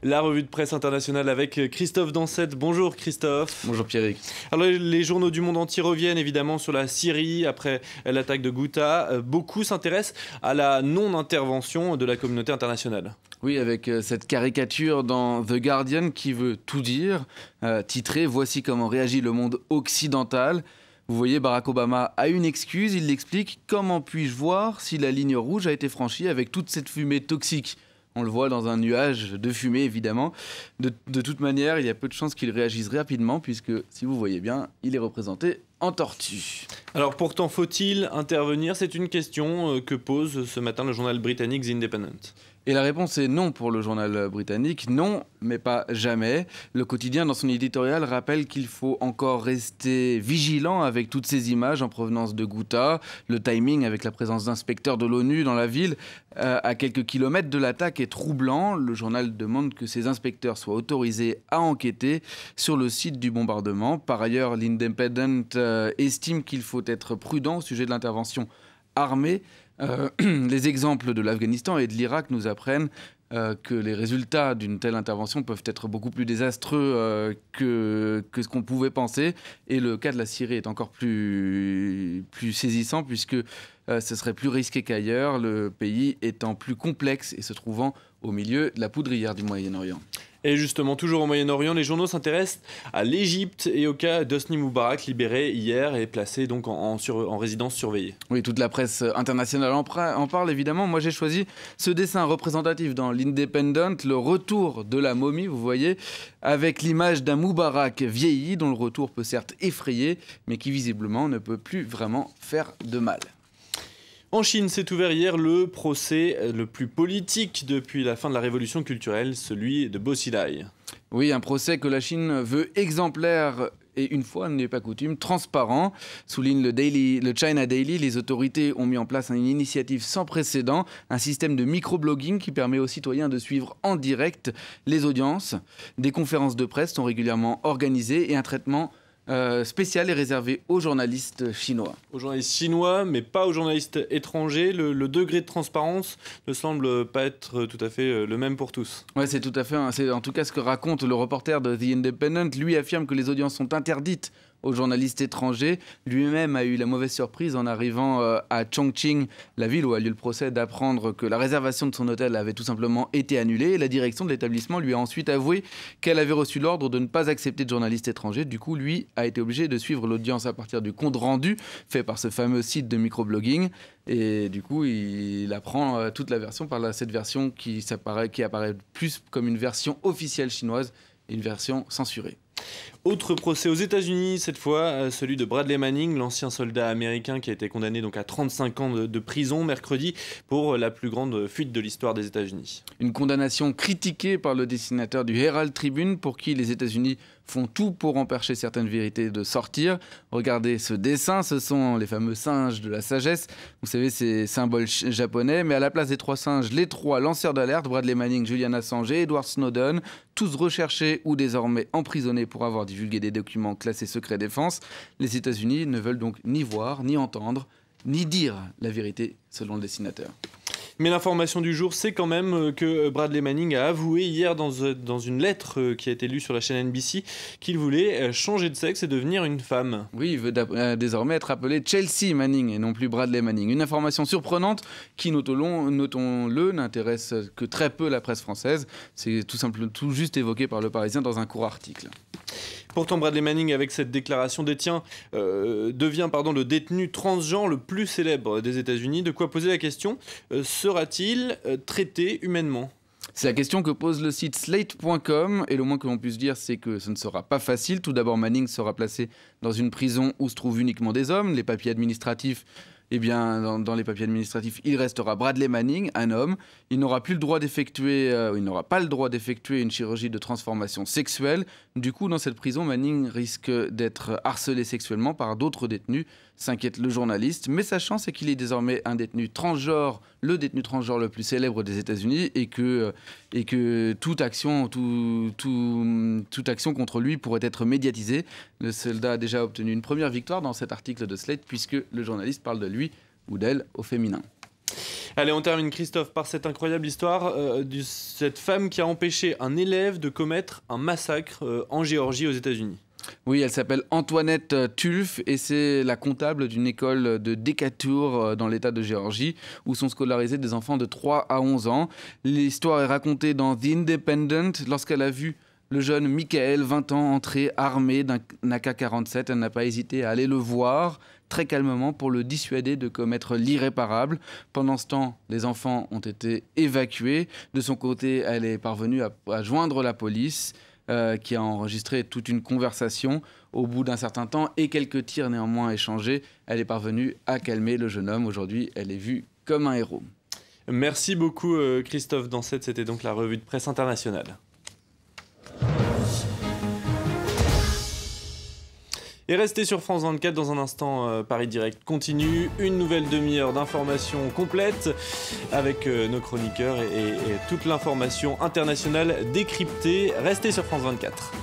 La revue de presse internationale avec Christophe Dansette. Bonjour Christophe. Bonjour Pierrick. Alors les journaux du monde entier reviennent évidemment sur la Syrie après l'attaque de Ghouta. Beaucoup s'intéressent à la non-intervention de la communauté internationale. Oui, avec cette caricature dans The Guardian qui veut tout dire, titré « Voici comment réagit le monde occidental ». Vous voyez, Barack Obama a une excuse, il l'explique. Comment puis-je voir si la ligne rouge a été franchie avec toute cette fumée toxique ? On le voit dans un nuage de fumée, évidemment. De toute manière, il y a peu de chances qu'il réagisse rapidement, puisque, si vous voyez bien, il est représenté en tortue. Alors pourtant, faut-il intervenir? C'est une question que pose ce matin le journal britannique The Independent. Et la réponse est non pour le journal britannique. Non, mais pas jamais. Le quotidien, dans son éditorial, rappelle qu'il faut encore rester vigilant avec toutes ces images en provenance de Ghouta. Le timing avec la présence d'inspecteurs de l'ONU dans la ville, à quelques kilomètres de l'attaque, est troublant. Le journal demande que ces inspecteurs soient autorisés à enquêter sur le site du bombardement. Par ailleurs, l'Independent estime qu'il faut être prudent au sujet de l'intervention armée. Les exemples de l'Afghanistan et de l'Irak nous apprennent que les résultats d'une telle intervention peuvent être beaucoup plus désastreux que ce qu'on pouvait penser. Et le cas de la Syrie est encore plus saisissant puisque ce serait plus risqué qu'ailleurs, le pays étant plus complexe et se trouvant au milieu de la poudrière du Moyen-Orient. Et justement, toujours au Moyen-Orient, les journaux s'intéressent à l'Égypte et au cas d'Hosni Moubarak, libéré hier et placé donc en résidence surveillée. Oui, toute la presse internationale en parle évidemment. Moi, j'ai choisi ce dessin représentatif dans l'Independent, le retour de la momie, vous voyez, avec l'image d'un Moubarak vieilli, dont le retour peut certes effrayer, mais qui visiblement ne peut plus vraiment faire de mal. En Chine s'est ouvert hier le procès le plus politique depuis la fin de la révolution culturelle, celui de Bo Xilai. Oui, un procès que la Chine veut exemplaire et, une fois n'est pas coutume, transparent. Souligne le China Daily, les autorités ont mis en place une initiative sans précédent, un système de microblogging qui permet aux citoyens de suivre en direct les audiences. Des conférences de presse sont régulièrement organisées et un traitement spécial est réservé aux journalistes chinois. Aux journalistes chinois, mais pas aux journalistes étrangers. Le degré de transparence ne semble pas être tout à fait le même pour tous. Ouais, c'est tout à fait. C'est en tout cas ce que raconte le reporter de The Independent. Lui affirme que les audiences sont interdites aux journalistes étrangers. Lui-même a eu la mauvaise surprise en arrivant à Chongqing, la ville où a lieu le procès, d'apprendre que la réservation de son hôtel avait tout simplement été annulée. Et la direction de l'établissement lui a ensuite avoué qu'elle avait reçu l'ordre de ne pas accepter de journalistes étrangers. Du coup, lui a été obligé de suivre l'audience à partir du compte rendu fait par ce fameux site de microblogging. Et du coup, il apprend toute la version par cette version qui apparaît plus comme une version officielle chinoise et une version censurée. Autre procès aux États-Unis, cette fois celui de Bradley Manning, l'ancien soldat américain qui a été condamné donc à 35 ans de prison mercredi pour la plus grande fuite de l'histoire des États-Unis. Une condamnation critiquée par le dessinateur du Herald Tribune pour qui les États-Unis font tout pour empêcher certaines vérités de sortir. Regardez ce dessin, ce sont les fameux singes de la sagesse. Vous savez, ces symboles japonais, mais à la place des 3 singes, les 3 lanceurs d'alerte, Bradley Manning, Julian Assange et Edward Snowden, tous recherchés ou désormais emprisonnés pour avoir divulgué des documents classés secret défense. Les États-Unis ne veulent donc ni voir, ni entendre, ni dire la vérité, selon le dessinateur. Mais l'information du jour, c'est quand même que Bradley Manning a avoué hier dans une lettre qui a été lue sur la chaîne NBC qu'il voulait changer de sexe et devenir une femme. Oui, il veut désormais être appelé Chelsea Manning et non plus Bradley Manning. Une information surprenante qui, notons-le, n'intéresse que très peu la presse française. C'est tout juste évoqué par Le Parisien dans un court article. Pourtant, Bradley Manning, avec cette déclaration, devient le détenu transgenre le plus célèbre des États-Unis. De quoi poser la question, sera-t-il traité humainement ? C'est la question que pose le site slate.com et le moins que l'on puisse dire, c'est que ce ne sera pas facile. Tout d'abord, Manning sera placé dans une prison où se trouvent uniquement des hommes. Les papiers administratifs, dans les papiers administratifs, il restera Bradley Manning, un homme. Il n'aura pas le droit d'effectuer une chirurgie de transformation sexuelle. Du coup, dans cette prison, Manning risque d'être harcelé sexuellement par d'autres détenus, s'inquiète le journaliste. Mais sa chance, c'est qu'il est désormais un détenu transgenre, le détenu transgenre le plus célèbre des États-Unis, et que toute action contre lui pourrait être médiatisée. Le soldat a déjà obtenu une première victoire dans cet article de Slate, puisque le journaliste parle de lui ou d'elle au féminin. Allez, on termine, Christophe, par cette incroyable histoire de cette femme qui a empêché un élève de commettre un massacre en Géorgie, aux États-Unis. Oui, elle s'appelle Antoinette Tulf et c'est la comptable d'une école de Decatur dans l'état de Géorgie où sont scolarisés des enfants de 3 à 11 ans. L'histoire est racontée dans The Independent lorsqu'elle a vu le jeune Michael, 20 ans, entrer armé d'un AK-47. Elle n'a pas hésité à aller le voir très calmement pour le dissuader de commettre l'irréparable. Pendant ce temps, les enfants ont été évacués. De son côté, elle est parvenue à joindre la police qui a enregistré toute une conversation au bout d'un certain temps et quelques tirs néanmoins échangés. Elle est parvenue à calmer le jeune homme. Aujourd'hui, elle est vue comme un héros. Merci beaucoup Christophe Dansette, c'était donc la revue de presse internationale. Et restez sur France 24 dans un instant, Paris Direct continue. Une nouvelle demi-heure d'informations complètes avec nos chroniqueurs et toute l'information internationale décryptée. Restez sur France 24.